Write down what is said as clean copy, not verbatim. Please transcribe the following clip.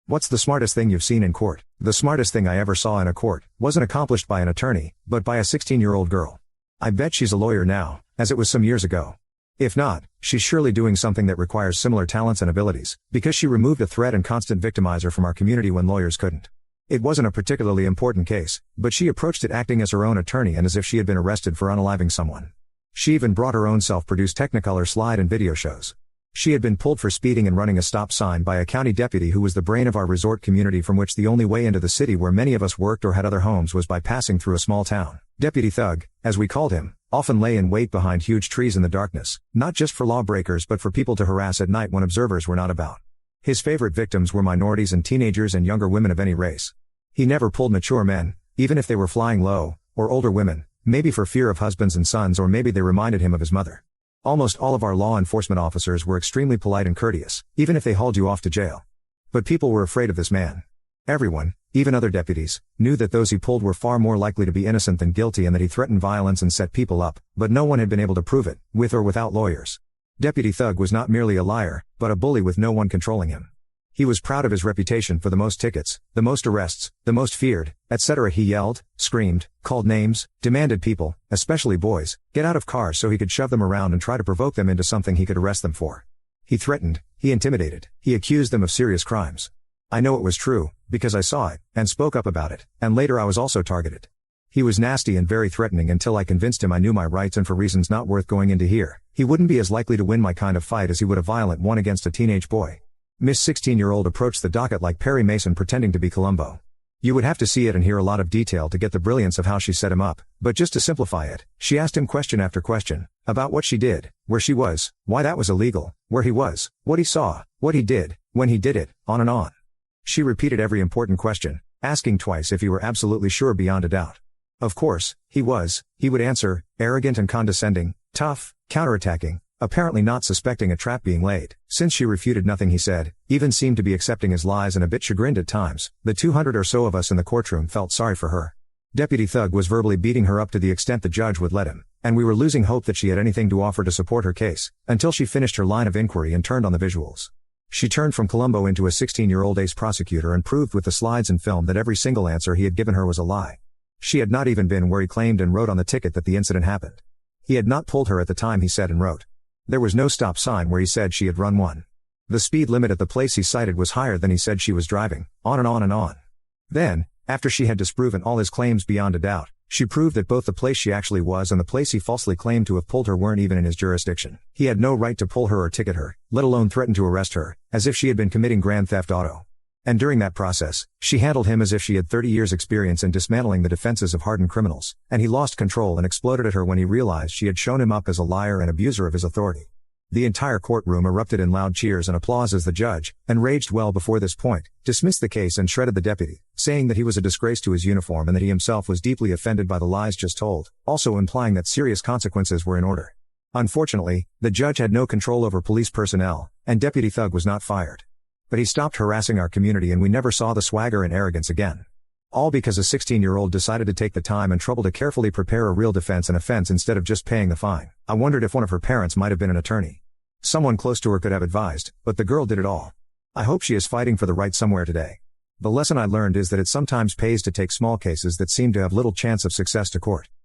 What's the smartest thing you've seen in court? The smartest thing I ever saw in a court wasn't accomplished by an attorney, but by a 16-year-old girl. I bet she's a lawyer now, as it was some years ago. If not, she's surely doing something that requires similar talents and abilities, because she removed a threat and constant victimizer from our community when lawyers couldn't. It wasn't a particularly important case, but she approached it acting as her own attorney and as if she had been arrested for unaliving someone. She even brought her own self-produced Technicolor slide and video shows. She had been pulled for speeding and running a stop sign by a county deputy who was the brain of our resort community, from which the only way into the city where many of us worked or had other homes was by passing through a small town. Deputy Thug, as we called him, often lay in wait behind huge trees in the darkness, not just for lawbreakers but for people to harass at night when observers were not about. His favorite victims were minorities and teenagers and younger women of any race. He never pulled mature men, even if they were flying low, or older women, maybe for fear of husbands and sons, or maybe they reminded him of his mother. Almost all of our law enforcement officers were extremely polite and courteous, even if they hauled you off to jail. But people were afraid of this man. Everyone, even other deputies, knew that those he pulled were far more likely to be innocent than guilty and that he threatened violence and set people up, but no one had been able to prove it, with or without lawyers. Deputy Thug was not merely a liar, but a bully with no one controlling him. He was proud of his reputation for the most tickets, the most arrests, the most feared, etc. He yelled, screamed, called names, demanded people, especially boys, get out of cars so he could shove them around and try to provoke them into something he could arrest them for. He threatened, he intimidated, he accused them of serious crimes. I know it was true, because I saw it, and spoke up about it, and later I was also targeted. He was nasty and very threatening until I convinced him I knew my rights, and for reasons not worth going into here, he wouldn't be as likely to win my kind of fight as he would a violent one against a teenage boy. Miss 16-year-old approached the docket like Perry Mason pretending to be Columbo. You would have to see it and hear a lot of detail to get the brilliance of how she set him up, but just to simplify it, she asked him question after question, about what she did, where she was, why that was illegal, where he was, what he saw, what he did, when he did it, on and on. She repeated every important question, asking twice if he were absolutely sure beyond a doubt. Of course, he would answer, arrogant and condescending, tough, counterattacking, apparently not suspecting a trap being laid. Since she refuted nothing he said, even seemed to be accepting his lies and a bit chagrined at times, the 200 or so of us in the courtroom felt sorry for her. Deputy Thug was verbally beating her up to the extent the judge would let him, and we were losing hope that she had anything to offer to support her case, until she finished her line of inquiry and turned on the visuals. She turned from Columbo into a 16-year-old ace prosecutor and proved with the slides and film that every single answer he had given her was a lie. She had not even been where he claimed and wrote on the ticket that the incident happened. He had not pulled her at the time he said and wrote. There was no stop sign where he said she had run one. The speed limit at the place he cited was higher than he said she was driving, on and on and on. Then, after she had disproven all his claims beyond a doubt, she proved that both the place she actually was and the place he falsely claimed to have pulled her weren't even in his jurisdiction. He had no right to pull her or ticket her, let alone threaten to arrest her, as if she had been committing grand theft auto. And during that process, she handled him as if she had 30 years' experience in dismantling the defenses of hardened criminals, and he lost control and exploded at her when he realized she had shown him up as a liar and abuser of his authority. The entire courtroom erupted in loud cheers and applause as the judge, enraged well before this point, dismissed the case and shredded the deputy, saying that he was a disgrace to his uniform and that he himself was deeply offended by the lies just told, also implying that serious consequences were in order. Unfortunately, the judge had no control over police personnel, and Deputy Thug was not fired. But he stopped harassing our community and we never saw the swagger and arrogance again. All because a 16-year-old decided to take the time and trouble to carefully prepare a real defense and offense instead of just paying the fine. I wondered if one of her parents might have been an attorney. Someone close to her could have advised, but the girl did it all. I hope she is fighting for the right somewhere today. The lesson I learned is that it sometimes pays to take small cases that seem to have little chance of success to court.